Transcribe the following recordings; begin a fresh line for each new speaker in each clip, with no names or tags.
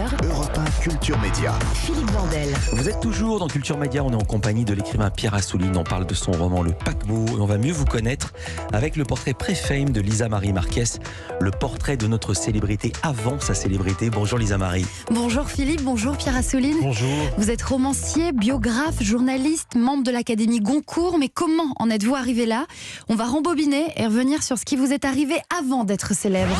19h,
Europe 1 Culture Média.
Philippe Vandel.
Vous êtes toujours dans Culture Média, on est en compagnie de l'écrivain Pierre Assouline. On parle de son roman Le Paquebot et on va mieux vous connaître avec le portrait pré-fame de Lisa Marie Marquez, le portrait de notre célébrité avant sa célébrité. Bonjour Lisa Marie.
Bonjour Philippe, bonjour Pierre Assouline.
Bonjour.
Vous êtes romancier, biographe, journaliste, membre de l'Académie Goncourt, mais comment en êtes-vous arrivé là? On va rembobiner et revenir sur ce qui vous est arrivé avant d'être célèbre.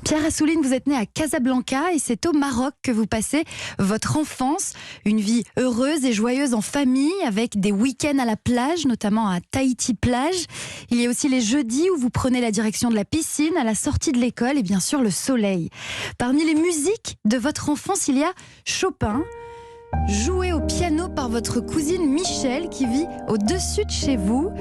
Pierre Assouline, vous êtes né à Casablanca et c'est au Maroc que vous passez votre enfance. Une vie heureuse et joyeuse en famille avec des week-ends à la plage, notamment à Tahiti Plage. Il y a aussi les jeudis où vous prenez la direction de la piscine à la sortie de l'école et bien sûr le soleil. Parmi les musiques de votre enfance, il y a Chopin, joué au piano par votre cousine Michel qui vit au-dessus de chez vous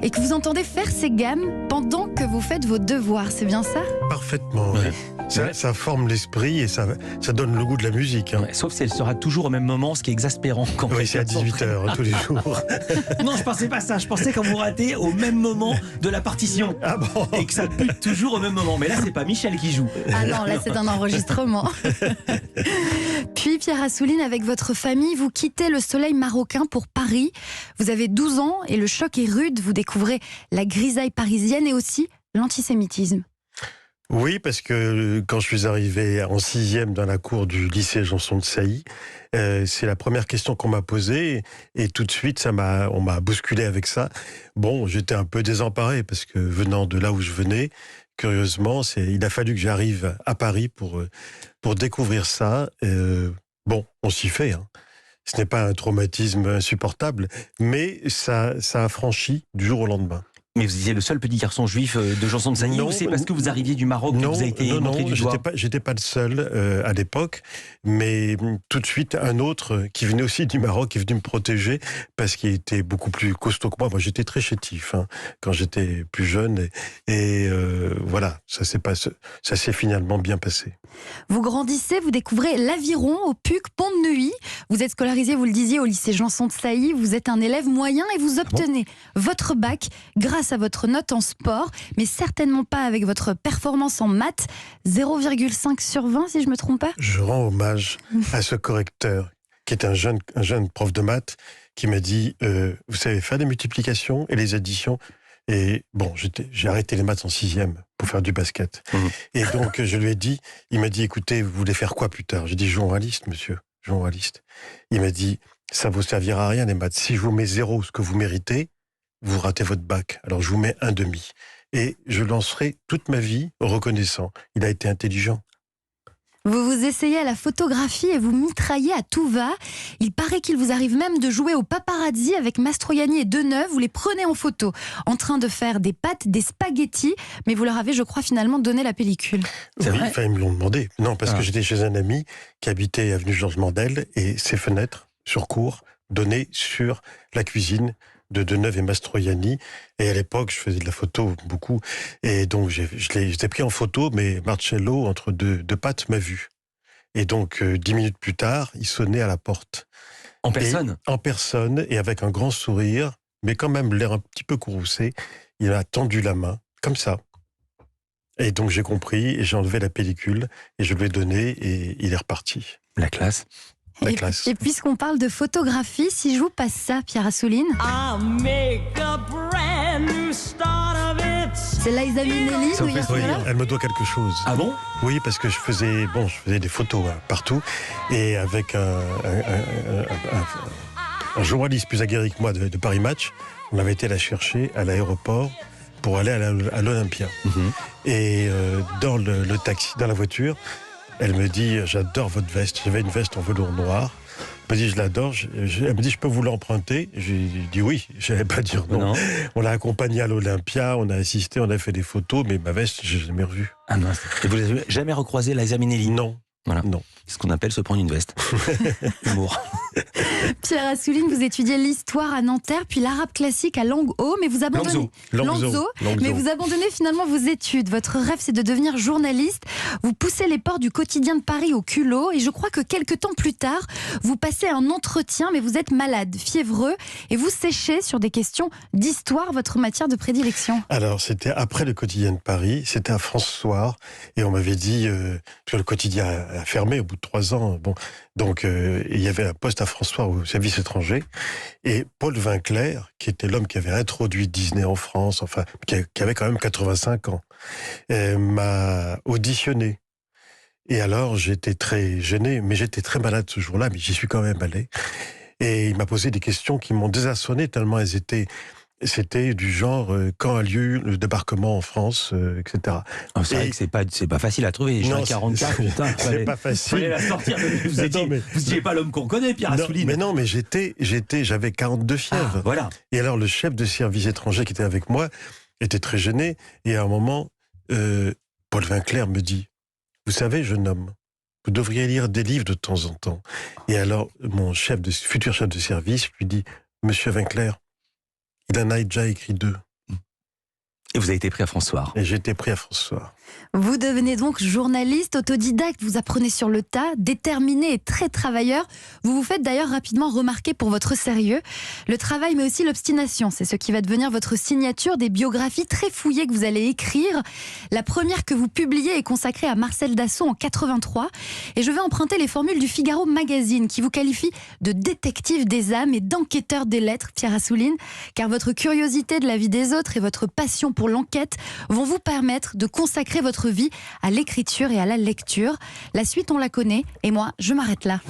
et que vous entendez faire ses gammes pendant que vous faites vos devoirs, c'est bien ça?
Parfaitement.
Ouais.
Ça forme l'esprit et ça donne le goût de la musique. Hein.
Ouais, sauf si elle sera toujours au même moment, ce qui est exaspérant. Quand
Oui, c'est à 18h tous les jours.
Non, je pensais pas ça. Je pensais quand vous ratez au même moment de la partition.
Ah bon?
Et que ça bute toujours au même moment. Mais là, c'est pas Michel qui joue.
Ah non, là c'est un enregistrement. Puis Pierre Assouline, avec votre famille, vous quittez le soleil marocain pour Paris. Vous avez 12 ans et le choc est rude. Vous découvrez la grisaille parisienne et aussi l'antisémitisme.
Oui, parce que quand je suis arrivé en 6e dans la cour du lycée Janson de Sailly, c'est la première question qu'on m'a posée et tout de suite on m'a bousculé avec ça. Bon, j'étais un peu désemparé parce que venant de là où je venais, curieusement, il a fallu que j'arrive à Paris pour découvrir ça. Bon, on s'y fait. Hein. Ce n'est pas un traumatisme insupportable, mais ça a franchi du jour au lendemain.
Mais vous étiez le seul petit garçon juif de Janson de Sailly, ou c'est parce que vous arriviez du Maroc que vous avez été montré du doigt?
J'étais pas le seul à l'époque, mais tout de suite un autre qui venait aussi du Maroc est venu me protéger parce qu'il était beaucoup plus costaud que moi. Moi, j'étais très chétif quand j'étais plus jeune et voilà, ça s'est finalement bien passé.
Vous grandissez, vous découvrez l'Aviron au PUC Pont-de-Neuilly. Vous êtes scolarisé, vous le disiez, au lycée Janson de Sailly. Vous êtes un élève moyen et vous obtenez votre bac grâce à votre note en sport, mais certainement pas avec votre performance en maths. 0,5 sur 20, si je ne me trompe pas.
Je rends hommage à ce correcteur, qui est un jeune prof de maths, qui m'a dit vous savez faire des multiplications et les additions. Et bon, j'ai arrêté les maths en 6e pour faire du basket. Et donc, je lui ai dit, il m'a dit, écoutez, vous voulez faire quoi plus tard? J'ai dit, journaliste, monsieur, journaliste. Il m'a dit, ça vous servira à rien les maths. Si je vous mets 0, ce que vous méritez, vous ratez votre bac. Alors, je vous mets 1,5. Et je lancerai toute ma vie reconnaissant. Il a été intelligent.
Vous vous essayez à la photographie et vous mitraillez à tout va. Il paraît qu'il vous arrive même de jouer au paparazzi avec Mastroianni et Deneuve. Vous les prenez en photo en train de faire des pâtes, des spaghettis, mais vous leur avez, je crois, finalement donné la pellicule.
C'est
Oui,
vrai?
enfin, ils me l'ont demandé. Non, parce que j'étais chez un ami qui habitait avenue Georges Mandel et ses fenêtres sur cour donnaient sur la cuisine de Deneuve et Mastroianni. Et à l'époque, je faisais de la photo beaucoup. Et donc, je les ai pris en photo, mais Marcello, entre deux pâtes, m'a vu. Et donc, 10 minutes plus tard, il sonnait à la porte.
En personne?
En personne, et avec un grand sourire, mais quand même l'air un petit peu courroucé. Il m'a tendu la main, comme ça. Et donc, j'ai compris, et j'ai enlevé la pellicule, et je lui ai donné, et il est reparti.
La classe.
La classe.
Et puisqu'on parle de photographie, si je vous passe ça, Pierre Assouline. C'est Liza Minnelli,
Oui,
voilà.
elle me doit quelque chose.
Ah bon?
Oui, parce que je faisais des photos partout, et avec un journaliste plus aguerri que moi de Paris Match, on avait été la chercher à l'aéroport pour aller à l'Olympia. Et dans le taxi, dans la voiture, elle me dit, j'adore votre veste. J'avais une veste en velours noir. Elle me dit, je l'adore. Elle me dit, je peux vous l'emprunter? J'ai dit oui. Je n'allais pas dire non. On l'a accompagnée à l'Olympia, on a assisté, on a fait des photos, mais ma veste, je n'ai jamais revue.
Ah mince. Et vous n'avez jamais recroisé Liza Minnelli?
Non.
Voilà.
Non.
C'est ce qu'on appelle se prendre une veste. Humour.
Pierre Assouline, vous étudiez l'histoire à Nanterre, puis l'arabe classique à Languehaut, mais vous abandonnez
Languedoc.
mais vous abandonnez finalement vos études. Votre rêve, c'est de devenir journaliste. Vous poussez les portes du quotidien de Paris au culot, et je crois que quelques temps plus tard, vous passez un entretien, mais vous êtes malade, fiévreux, et vous séchez sur des questions d'histoire, votre matière de prédilection.
Alors, c'était après le quotidien de Paris, c'était à France Soir, et on m'avait dit que le quotidien a fermé au bout de 3 ans. Bon, donc, il y avait un poste à France Soir au service étranger, et Paul Vinclair, qui était l'homme qui avait introduit Disney en France, enfin, qui avait quand même 85 ans, m'a auditionné. Et alors, j'étais très gêné, mais j'étais très malade ce jour-là, mais j'y suis quand même allé. Et il m'a posé des questions qui m'ont désarçonné tellement elles étaient... C'était du genre, quand a lieu le débarquement en France, etc.
Oh, c'est vrai que c'est pas facile à trouver. J'ai
Non,
un 44, putain.
C'est pas facile.
Fallait la sortir. Vous étiez pas l'homme qu'on connaît, Pierre Assouline.
Mais j'avais 42 fièvres.
Ah, voilà.
Et alors, le chef de service étranger qui était avec moi était très gêné. Et à un moment, Paul Vinclair me dit, vous savez, jeune homme, vous devriez lire des livres de temps en temps. Et alors, mon futur chef de service lui dit, Monsieur Vinclair, il en a déjà écrit 2.
Et vous avez été pris à France Soir.
Et j'ai été pris à France Soir.
Vous devenez donc journaliste autodidacte, vous apprenez sur le tas, déterminé et très travailleur. Vous vous faites d'ailleurs rapidement remarquer pour votre sérieux. Le travail mais aussi l'obstination, c'est ce qui va devenir votre signature, des biographies très fouillées que vous allez écrire. La première que vous publiez est consacrée à Marcel Dassault en 83. Et je vais emprunter les formules du Figaro Magazine qui vous qualifie de détective des âmes et d'enquêteur des lettres, Pierre Assouline, car votre curiosité de la vie des autres et votre passion pour l'enquête vont vous permettre de consacrer votre vie à l'écriture et à la lecture. La suite, on la connaît, et moi, je m'arrête là.